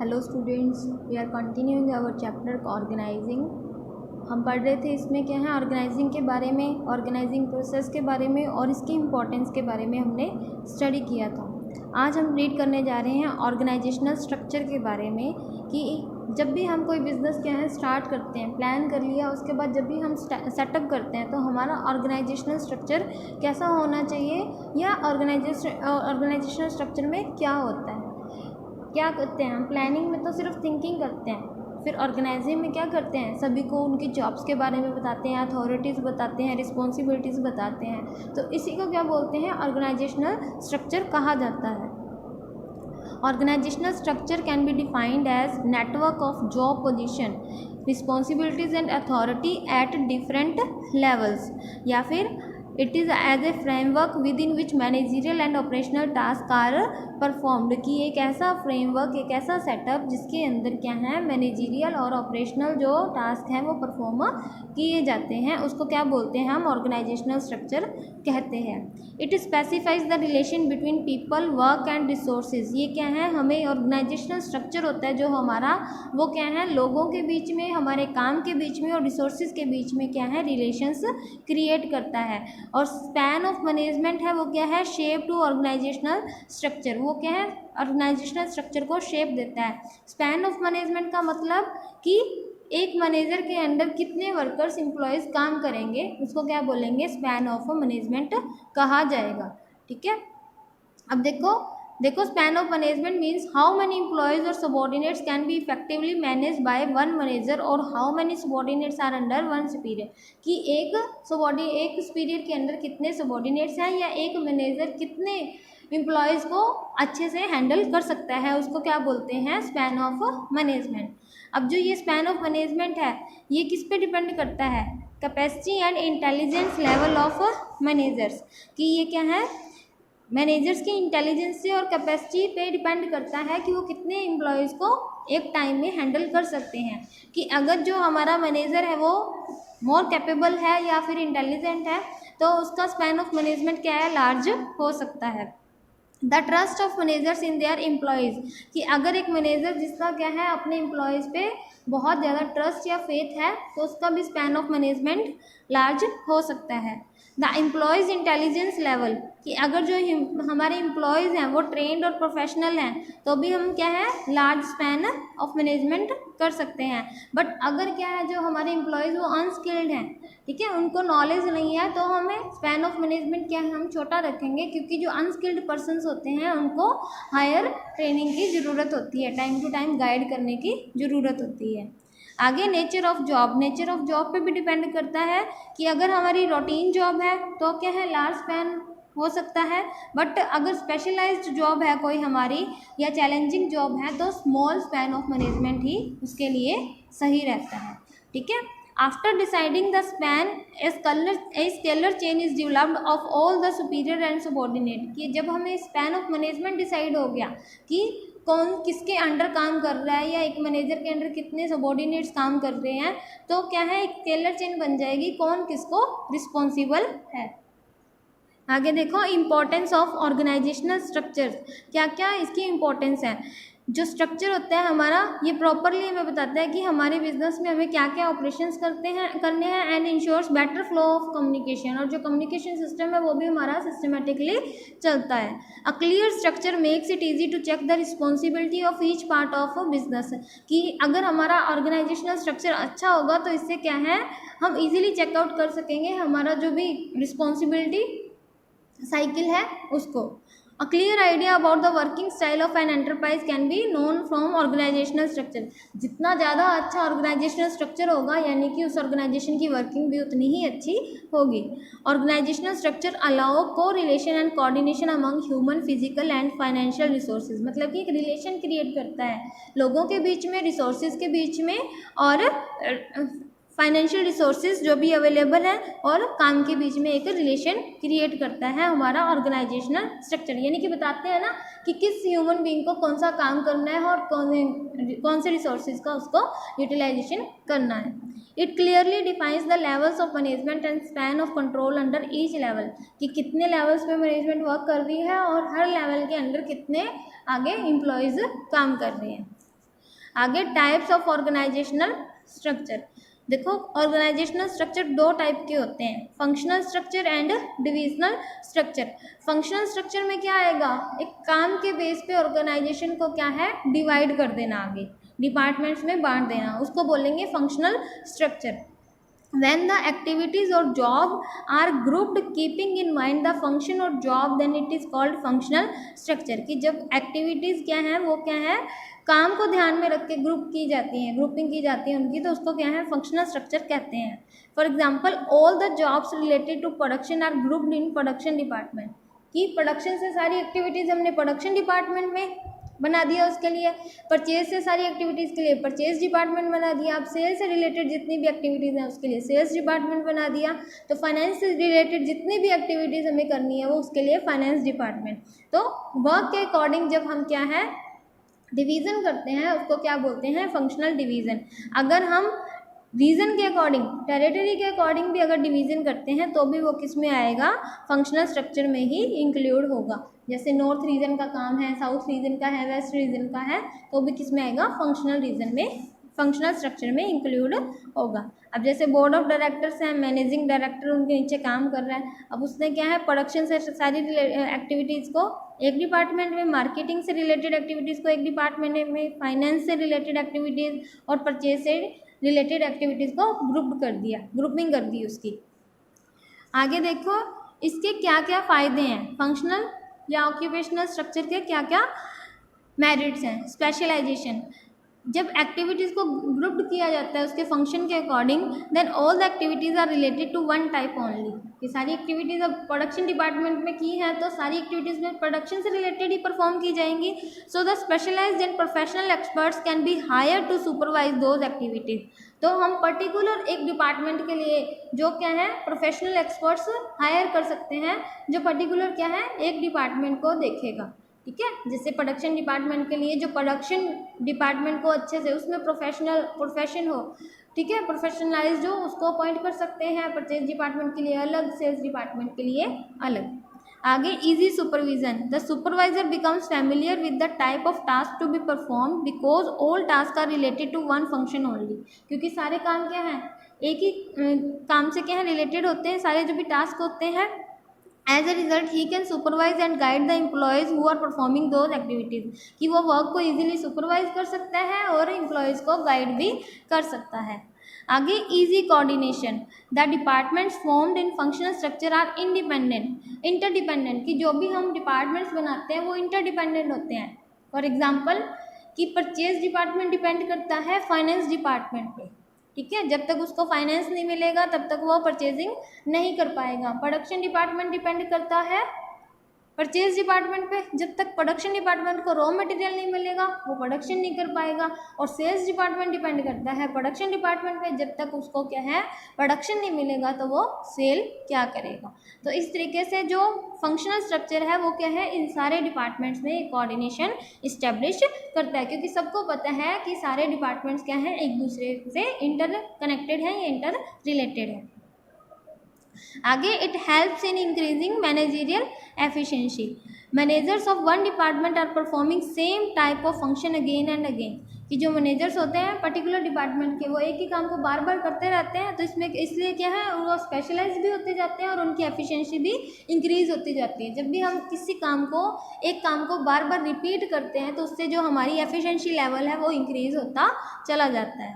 Hello students, we are continuing our chapter organizing. हम पढ़ रहे थे इसमें क्या है, ऑर्गेनाइजिंग के बारे में, ऑर्गेनाइजिंग प्रोसेस के बारे में और इसके इम्पोर्टेंस के बारे में हमने स्टडी किया था। आज हम रीड करने जा रहे हैं ऑर्गेनाइजेशनल स्ट्रक्चर के बारे में कि जब भी हम कोई बिज़नेस क्या है स्टार्ट करते हैं, प्लान कर लिया, उसके बाद जब भी हम सेटअप करते हैं तो हमारा ऑर्गेनाइजेशनल स्ट्रक्चर कैसा होना चाहिए या ऑर्गेनाइजेशनल स्ट्रक्चर में क्या होता है। क्या करते हैं हम प्लानिंग में तो सिर्फ थिंकिंग करते हैं, फिर ऑर्गेनाइजिंग में क्या करते हैं, सभी को उनकी जॉब्स के बारे में बताते हैं, अथॉरिटीज़ बताते हैं, रिस्पॉन्सिबिलिटीज़ बताते हैं। तो इसी को क्या बोलते हैं, ऑर्गेनाइजेशनल स्ट्रक्चर कहा जाता है। Organizational structure can be defined as network of job position, responsibilities and authority at different levels, या फिर it is as a framework within which managerial and operational task are performed, कि एक ऐसा framework, एक ऐसा setup जिसके अंदर क्या है, मैनेजरियल और ऑपरेशनल जो टास्क हैं वो परफॉर्म किए जाते हैं, उसको क्या बोलते हैं, हम ऑर्गेनाइजेशनल स्ट्रक्चर कहते हैं। It specifies the relation between people, work and resources. ये क्या है, हमें ऑर्गेनाइजेशनल स्ट्रक्चर होता है जो हमारा वो क्या है, लोगों के बीच में, हमारे काम के बीच में और रिसोर्सेज के बीच में क्या है, रिलेशंस क्रिएट करता है। और स्पैन ऑफ मैनेजमेंट है वो क्या है, शेप टू ऑर्गेनाइजेशनल स्ट्रक्चर, वो क्या है, ऑर्गेनाइजेशनल स्ट्रक्चर को शेप देता है। स्पैन ऑफ मैनेजमेंट का मतलब कि एक मैनेजर के अंडर कितने वर्कर्स, एम्प्लॉयज़ काम करेंगे, उसको क्या बोलेंगे, स्पैन ऑफ मैनेजमेंट कहा जाएगा। ठीक है, अब देखो span of management means how many employees और subordinates can be effectively manage by one manager और how many subordinates are under one superior, कि एक सुपीरियर के अंदर कितने सबॉर्डिनेट्स हैं या एक मैनेजर कितने एम्प्लॉयज़ को अच्छे से हैंडल कर सकता है, उसको क्या बोलते हैं, स्पैन ऑफ मैनेजमेंट। अब जो ये स्पैन ऑफ मैनेजमेंट है ये किस पे डिपेंड करता है, capacity and intelligence level of managers, कि ये क्या है, मैनेजर्स की इंटेलिजेंस से और कैपेसिटी पे डिपेंड करता है कि वो कितने एम्प्लॉयज़ को एक टाइम में हैंडल कर सकते हैं। कि अगर जो हमारा मैनेजर है वो मोर कैपेबल है या फिर इंटेलिजेंट है तो उसका स्पैन ऑफ मैनेजमेंट क्या है, लार्ज हो सकता है। The trust of managers in their employees, कि अगर एक मैनेजर जिसका क्या है अपने एम्प्लॉयज़ पे बहुत ज़्यादा ट्रस्ट या फेथ है तो उसका भी स्पैन ऑफ मैनेजमेंट लार्ज हो सकता है। द एम्प्लॉयज़ इंटेलिजेंस लेवल, कि अगर जो हमारे एम्प्लॉयज़ हैं वो ट्रेंड और प्रोफेशनल हैं तो भी हम क्या है, लार्ज स्पैन ऑफ मैनेजमेंट कर सकते हैं। बट अगर क्या है, जो हमारे एम्प्लॉयज़ वो अनस्किल्ड हैं, ठीक है, उनको नॉलेज नहीं है, तो हमें स्पैन ऑफ मैनेजमेंट क्या है, हम छोटा रखेंगे, क्योंकि जो अनस्किल्ड पर्सन्स होते हैं उनको हायर ट्रेनिंग की ज़रूरत होती है, टाइम टू टाइम गाइड करने की ज़रूरत होती है। आगे nature of job, nature of job पे भी डिपेंड करता है कि अगर हमारी रूटीन जॉब है तो क्या है, लार्ज स्पैन हो सकता है, बट अगर स्पेशलाइज्ड जॉब है कोई हमारी या चैलेंजिंग जॉब है तो स्मॉल स्पैन ऑफ मैनेजमेंट ही उसके लिए सही रहता है। ठीक है, after deciding the span a scalar chain is developed of all the superior and subordinate, कि जब हमें स्पैन ऑफ मैनेजमेंट डिसाइड हो गया कि कौन किसके अंडर काम कर रहा है या एक मैनेजर के अंडर कितने सबॉर्डिनेट्स काम कर रहे हैं, तो क्या है, एक स्केलर चेन बन जाएगी कौन किसको रिस्पॉन्सिबल है। आगे देखो इम्पोर्टेंस ऑफ ऑर्गेनाइजेशनल स्ट्रक्चर्स, क्या क्या इसकी इम्पोर्टेंस है। जो स्ट्रक्चर होता है हमारा ये प्रॉपरली हमें बताता है कि हमारे बिजनेस में हमें क्या क्या ऑपरेशंस करने हैं and ensures better flow of communication, और जो कम्युनिकेशन सिस्टम है वो भी हमारा सिस्टमेटिकली चलता है। A clear structure makes it easy to check the responsibility of each part of business, कि अगर हमारा ऑर्गेनाइजेशनल स्ट्रक्चर अच्छा होगा तो इससे क्या है, हम इजीली चेकआउट कर सकेंगे हमारा जो भी रिस्पॉन्सिबिलिटी साइकिल है उसको। A clear idea about the working style of an enterprise can be known from organizational structure, जितना ज़्यादा अच्छा ऑर्गेनाइजेशनल स्ट्रक्चर होगा यानी कि उस ऑर्गेनाइजेशन की वर्किंग भी उतनी ही अच्छी होगी। ऑर्गेनाइजेशनल स्ट्रक्चर अलाउ को relation and coordination among human, physical and financial resources, मतलब कि एक रिलेशन क्रिएट करता है लोगों के बीच में, रिसोर्सेज के बीच में और फाइनेंशियल रिसोर्सेज जो भी अवेलेबल है और काम के बीच में एक रिलेशन क्रिएट करता है हमारा ऑर्गेनाइजेशनल स्ट्रक्चर, यानी कि बताते हैं ना कि किस ह्यूमन बीइंग को कौन सा काम करना है और कौन से रिसोर्सेज का उसको यूटिलाइजेशन करना है। It clearly defines the levels of management and span of control under each level, कि कितने लेवल्स पे मैनेजमेंट वर्क कर रही है और हर लेवल के अंडर कितने आगे एम्प्लॉयज़ काम कर रहे हैं। आगे टाइप्स ऑफ ऑर्गेनाइजेशनल स्ट्रक्चर। देखो ऑर्गेनाइजेशनल स्ट्रक्चर दो टाइप के होते हैं, functional structure and divisional structure. Functional structure में क्या आएगा, एक काम के बेस पे ऑर्गेनाइजेशन को क्या है डिवाइड कर देना, आगे डिपार्टमेंट्स में बांट देना, उसको बोलेंगे functional structure. When the activities or job are grouped keeping in mind the function or job, then it is called functional structure। कि जब एक्टिविटीज़ क्या हैं वो क्या है काम को ध्यान में रख के ग्रुप की जाती हैं, ग्रुपिंग की जाती है उनकी, तो उसको क्या है फंक्शनल स्ट्रक्चर कहते हैं। For example all the jobs related to production are grouped in production department. कि प्रोडक्शन से सारी एक्टिविटीज़ हमने प्रोडक्शन डिपार्टमेंट में बना दिया, उसके लिए परचेज से सारी एक्टिविटीज़ के लिए परचेज डिपार्टमेंट बना दिया, अब सेल से रिलेटेड जितनी भी एक्टिविटीज़ हैं उसके लिए सेल्स डिपार्टमेंट बना दिया, तो फाइनेंस से रिलेटेड जितनी भी एक्टिविटीज़ हमें करनी है वो उसके लिए फाइनेंस डिपार्टमेंट। तो वर्क के अकॉर्डिंग जब हम क्या है डिवीज़न करते हैं उसको क्या बोलते हैं फंक्शनल डिवीज़न। अगर हम रीजन के अकॉर्डिंग टेरिटरी के अकॉर्डिंग भी अगर डिवीज़न करते हैं तो भी वो किस में आएगा फंक्शनल स्ट्रक्चर में ही इंक्लूड होगा। जैसे नॉर्थ रीजन का काम है, साउथ रीजन का है, वेस्ट रीजन का है, तो भी किस में आएगा फंक्शनल रीजन में, फंक्शनल स्ट्रक्चर में इंक्लूड होगा। अब जैसे बोर्ड ऑफ डायरेक्टर्स हैं, मैनेजिंग डायरेक्टर उनके नीचे काम कर रहा है, अब उसने क्या है प्रोडक्शन से सारी एक्टिविटीज़ को एक डिपार्टमेंट में, मार्केटिंग से रिलेटेड एक्टिविटीज़ को एक डिपार्टमेंट में, फाइनेंस से रिलेटेड एक्टिविटीज़ और परचेज से रिलेटेड एक्टिविटीज़ को ग्रुप कर दिया, ग्रुपिंग कर दी उसकी। आगे देखो इसके क्या क्या फ़ायदे हैं, फंक्शनल या ऑक्यूपेशनल स्ट्रक्चर के क्या क्या मेरिट्स हैं। स्पेशलाइजेशन, जब एक्टिविटीज़ को ग्रुप्ड किया जाता है उसके फंक्शन के according, then all the activities are related to one type only. कि सारी एक्टिविटीज़ अब प्रोडक्शन डिपार्टमेंट में की हैं तो सारी एक्टिविटीज़ में प्रोडक्शन से रिलेटेड ही परफॉर्म की जाएंगी। So the specialized and professional experts can be hire to supervise those activities. तो हम पर्टिकुलर एक डिपार्टमेंट के लिए जो क्या है प्रोफेशनल एक्सपर्ट्स हायर कर सकते हैं, जो पर्टिकुलर क्या है एक डिपार्टमेंट को देखेगा। ठीक है, जैसे प्रोडक्शन डिपार्टमेंट के लिए जो प्रोडक्शन डिपार्टमेंट को अच्छे से उसमें प्रोफेशन हो, ठीक है, प्रोफेशनलाइज्ड हो, उसको अपॉइंट कर सकते हैं। परचेज डिपार्टमेंट के लिए अलग, सेल्स डिपार्टमेंट के लिए अलग। आगे easy supervision, the supervisor becomes familiar with the type of task to be perform because all task are related to one function only. क्योंकि सारे काम क्या हैं एक ही काम से क्या है रिलेटेड होते हैं, सारे जो भी टास्क होते हैं। As a result he can supervise and guide the employees who are performing those activities. कि वो वर्क को इजीली सुपरवाइज कर सकता है और एम्प्लॉयज़ को गाइड भी कर सकता है। आगे easy coordination, the departments formed in functional structure are interdependent. कि जो भी हम डिपार्टमेंट्स बनाते हैं वो इंटरडिपेंडेंट होते हैं। फॉर एग्जाम्पल कि परचेज डिपार्टमेंट डिपेंड करता है फाइनेंस डिपार्टमेंट पे, ठीक है, जब तक उसको फाइनेंस नहीं मिलेगा तब तक वो परचेजिंग नहीं कर पाएगा। प्रोडक्शन डिपार्टमेंट डिपेंड करता है परचेज डिपार्टमेंट पे, जब तक प्रोडक्शन डिपार्टमेंट को रॉ मटेरियल नहीं मिलेगा वो प्रोडक्शन नहीं कर पाएगा। और सेल्स डिपार्टमेंट डिपेंड करता है प्रोडक्शन डिपार्टमेंट पे, जब तक उसको क्या है प्रोडक्शन नहीं मिलेगा तो वो सेल क्या करेगा। तो इस तरीके से जो फंक्शनल स्ट्रक्चर है वो क्या है इन सारे डिपार्टमेंट्स में एक कोऑर्डिनेशन इस्टेब्लिश करता है। क्योंकि सबको पता है कि सारे डिपार्टमेंट्स क्या हैं एक दूसरे से इंटर कनेक्टेड हैं या इंटर रिलेटेड है। आगे it helps in increasing managerial efficiency. Managers of one department are performing same type of function again and again. कि जो मैनेजर्स होते हैं पर्टिकुलर डिपार्टमेंट के वो एक ही काम को बार बार करते रहते हैं, तो इसमें इसलिए क्या है वो स्पेशलाइज भी होते जाते हैं और उनकी एफिशिएंसी भी इंक्रीज होती जाती है। जब भी हम किसी काम को एक काम को बार बार रिपीट करते हैं तो उससे जो हमारी एफिशिएंसी लेवल है वो इंक्रीज होता चला जाता है।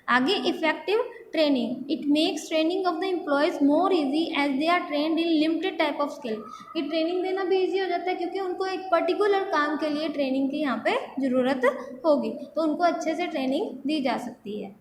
आगे effective training, it makes training of the employees more easy as they are trained in limited type of skill. कि ट्रेनिंग देना भी इजी हो जाता है क्योंकि उनको एक पर्टिकुलर काम के लिए ट्रेनिंग की यहाँ पे ज़रूरत होगी, तो उनको अच्छे से ट्रेनिंग दी जा सकती है।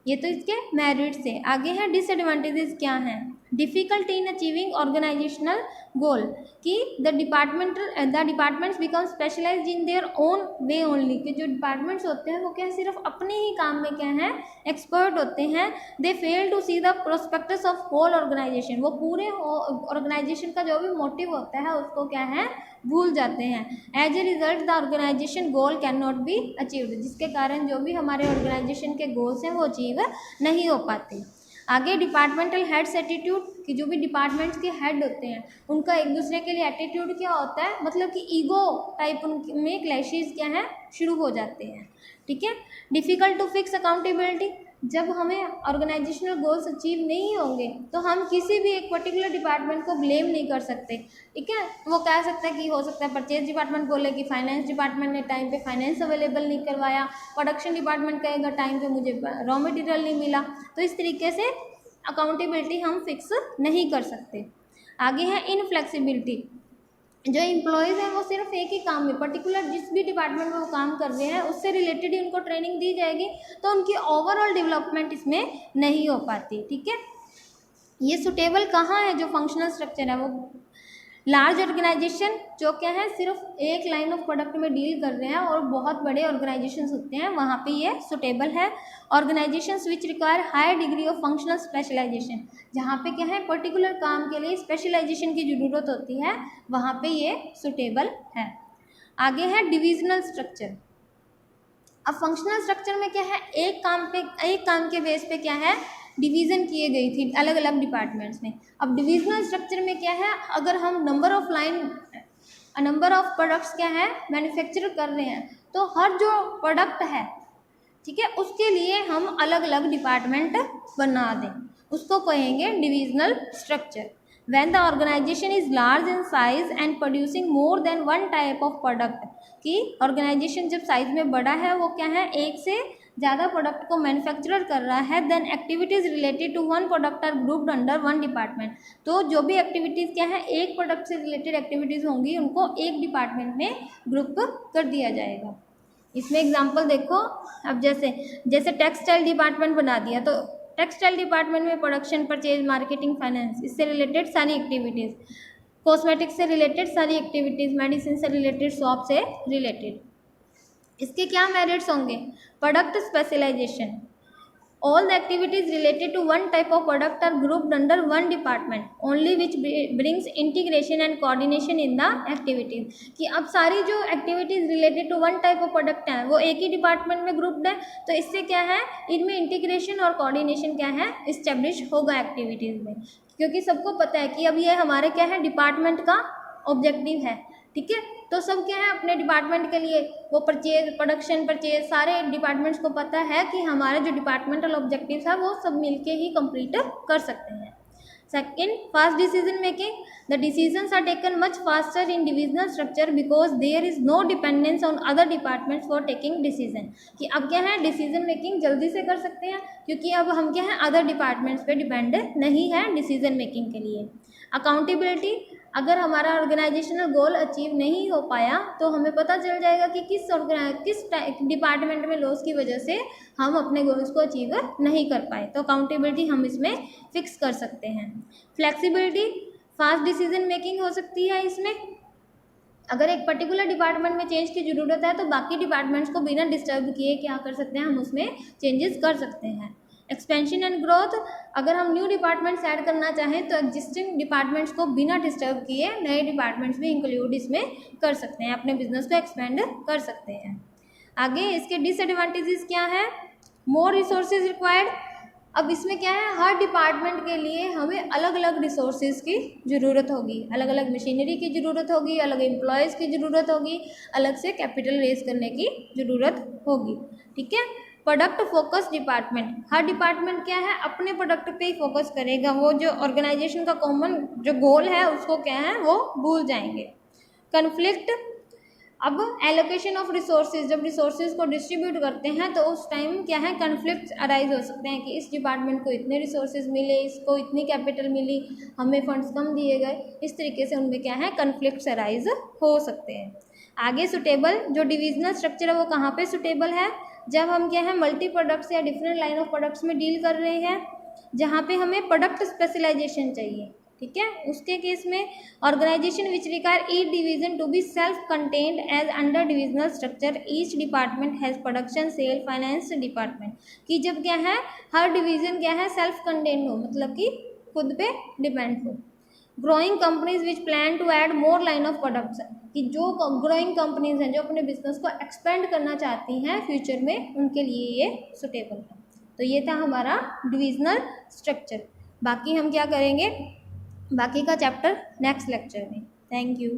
ये तो इसके मेरिट्स है। आगे है डिसएडवांटेजेस क्या हैं। Difficulty in achieving organizational goal, कि the departments become specialized in their own way only. कि जो डिपार्टमेंट्स होते हैं वो क्या सिर्फ अपने ही काम में क्या है एक्सपर्ट होते हैं। They fail to see the prospectus of whole organisation, वो पूरे ऑर्गेनाइजेशन का जो भी मोटिव होता है उसको क्या है भूल जाते हैं। As a result the organization goal can not be achieved, जिसके कारण जो भी हमारे ऑर्गेनाइजेशन के गोल्स हैं वो अचीव नहीं हो पाते। आगे डिपार्टमेंटल हेड्स एटीट्यूड, कि जो भी डिपार्टमेंट्स के हेड होते हैं उनका एक दूसरे के लिए एटीट्यूड क्या होता है, मतलब कि ईगो टाइप उनमें क्लैशेस क्या है शुरू हो जाते हैं। ठीक है। डिफ़िकल्ट टू फिक्स अकाउंटेबिलिटी, जब हमें ऑर्गेनाइजेशनल गोल्स अचीव नहीं होंगे तो हम किसी भी एक पर्टिकुलर डिपार्टमेंट को ब्लेम नहीं कर सकते। ठीक है। वो कह सकता है कि हो सकता है परचेज डिपार्टमेंट बोले कि फाइनेंस डिपार्टमेंट ने टाइम पे फाइनेंस अवेलेबल नहीं करवाया, प्रोडक्शन डिपार्टमेंट कहेगा टाइम पे मुझे रॉ मटेरियल नहीं मिला। तो इस तरीके से अकाउंटेबिलिटी हम फिक्स नहीं कर सकते। आगे है इनफ्लेक्सिबिलिटी, जो एम्प्लॉयज़ हैं वो सिर्फ एक ही काम में पर्टिकुलर जिस भी डिपार्टमेंट में वो काम कर रहे हैं उससे रिलेटेड ही उनको ट्रेनिंग दी जाएगी, तो उनकी ओवरऑल डेवलपमेंट इसमें नहीं हो पाती। ठीक है। ये सुटेबल कहाँ है, जो फंक्शनल स्ट्रक्चर है वो लार्ज ऑर्गेनाइजेशन जो क्या है सिर्फ एक लाइन ऑफ प्रोडक्ट में डील कर रहे हैं और बहुत बड़े ऑर्गेनाइजेशंस होते हैं, वहाँ पे ये सुटेबल है। Organizations which require higher degree of functional specialization, जहाँ पे क्या है पर्टिकुलर काम के लिए स्पेशलाइजेशन की ज़रूरत होती है, वहाँ पे ये सुटेबल है। आगे है डिविजनल स्ट्रक्चर। अब फंक्शनल स्ट्रक्चर में क्या है, एक काम के बेस पे क्या है डिवीज़न किए गई थी अलग अलग डिपार्टमेंट्स में। अब डिविजनल स्ट्रक्चर में क्या है, अगर हम नंबर ऑफ प्रोडक्ट्स क्या है मैन्युफैक्चर कर रहे हैं, तो हर जो प्रोडक्ट है ठीक है उसके लिए हम अलग अलग डिपार्टमेंट बना दें, उसको कहेंगे divisional structure. When the organization is large in size and producing more than one type of product, कि ऑर्गेनाइजेशन जब साइज में बड़ा है वो क्या है एक से ज़्यादा प्रोडक्ट को मैन्युफैक्चरर कर रहा है, then activities related to one product are grouped under one department, तो जो भी एक्टिविटीज़ क्या है एक प्रोडक्ट से रिलेटेड एक्टिविटीज़ होंगी उनको एक डिपार्टमेंट में ग्रुप कर दिया जाएगा। इसमें एग्जांपल देखो, अब जैसे टेक्सटाइल डिपार्टमेंट बना दिया, तो टेक्सटाइल डिपार्टमेंट में प्रोडक्शन, परचेज, मार्केटिंग, फाइनेंस इससे रिलेटेड सारी एक्टिविटीज़, कॉस्मेटिक्स से रिलेटेड सारी एक्टिविटीज़, मेडिसिन से रिलेटेड, शॉप से रिलेटेड। इसके क्या मेरिट्स होंगे, product specialization, all the activities related to one type of product are grouped under one department only, which brings integration and coordination in the activities, कि अब सारी जो activities related to one type of product हैं वो एक ही department में grouped है, तो इससे क्या है इनमें इंटीग्रेशन और कोऑर्डिनेशन क्या है इस्टेब्लिश होगा एक्टिविटीज़ में, क्योंकि सबको पता है कि अब ये हमारे क्या है डिपार्टमेंट का ऑब्जेक्टिव है। ठीक है। तो सब क्या है अपने डिपार्टमेंट के लिए वो परचेज सारे डिपार्टमेंट्स को पता है कि हमारे जो डिपार्टमेंटल ऑब्जेक्टिव्स है वो सब मिलके ही कंप्लीट कर सकते हैं। Second, fast decision making, the decisions are taken much faster in divisional structure because there is no dependence on other departments for taking decision, कि अब क्या है डिसीजन मेकिंग जल्दी से कर सकते हैं क्योंकि अब हम क्या है अदर डिपार्टमेंट्स पे डिपेंड नहीं है डिसीजन मेकिंग के लिए। अकाउंटेबिलिटी, अगर हमारा ऑर्गेनाइजेशनल गोल अचीव नहीं हो पाया तो हमें पता चल जाएगा कि किस डिपार्टमेंट में लॉस की वजह से हम अपने गोल्स को अचीव नहीं कर पाए, तो अकाउंटेबिलिटी हम इसमें फिक्स कर सकते हैं। फ्लेक्सिबिलिटी, फास्ट डिसीजन मेकिंग हो सकती है इसमें, अगर एक पर्टिकुलर डिपार्टमेंट में चेंज की ज़रूरत है तो बाकी डिपार्टमेंट्स को बिना डिस्टर्ब किए क्या कर सकते हैं हम उसमें चेंजेस कर सकते हैं। एक्सपेंशन एंड ग्रोथ, अगर हम न्यू डिपार्टमेंट्स ऐड करना चाहें तो एग्जिस्टिंग डिपार्टमेंट्स को बिना डिस्टर्ब किए नए डिपार्टमेंट्स भी इंक्लूड इसमें कर सकते हैं, अपने बिजनेस को एक्सपेंड कर सकते हैं। आगे इसके डिसएडवांटेजेस क्या है, मोर रिसोर्सेज रिक्वायर्ड, अब इसमें क्या है हर डिपार्टमेंट के लिए हमें अलग अलग रिसोर्सेज की ज़रूरत होगी, अलग अलग मशीनरी की ज़रूरत होगी, अलग एम्प्लॉयज़ की ज़रूरत होगी, अलग से कैपिटल रेज करने की ज़रूरत होगी। ठीक है। प्रोडक्ट फोकस डिपार्टमेंट, हर डिपार्टमेंट क्या है अपने प्रोडक्ट पे ही फोकस करेगा, वो जो ऑर्गेनाइजेशन का कॉमन जो गोल है उसको क्या है वो भूल जाएंगे। कन्फ्लिक्ट, अब एलोकेशन ऑफ रिसोर्सेज, जब रिसोर्सेज को डिस्ट्रीब्यूट करते हैं तो उस टाइम क्या है कन्फ्लिक्ट अराइज हो सकते हैं कि इस डिपार्टमेंट को इतने रिसोर्सेज मिले, इसको इतनी कैपिटल मिली, हमें फंड्स कम दिए गए, इस तरीके से उनमें क्या है कन्फ्लिक्ट्स अराइज हो सकते हैं। आगे सुटेबल, जो डिविजनल स्ट्रक्चर है वो कहाँ पे सुटेबल है, जब हम क्या है मल्टी प्रोडक्ट्स या डिफरेंट लाइन ऑफ प्रोडक्ट्स में डील कर रहे हैं जहाँ पे हमें प्रोडक्ट स्पेशलाइजेशन चाहिए। ठीक है। उसके केस में organisation which require each division to be self contained as under divisional structure, each department has production, sale, finance department, कि जब क्या है हर डिवीजन क्या है सेल्फ कंटेन्ड हो, मतलब कि खुद पे डिपेंड हो। Growing companies which plan to add more line of products, कि जो ग्रोइंग कंपनीज हैं जो अपने बिजनेस को एक्सपेंड करना चाहती हैं फ्यूचर में, उनके लिए ये सुटेबल है। तो ये था हमारा डिविजनल स्ट्रक्चर। बाकी हम क्या करेंगे, बाकी का चैप्टर नेक्स्ट लेक्चर में। Thank you.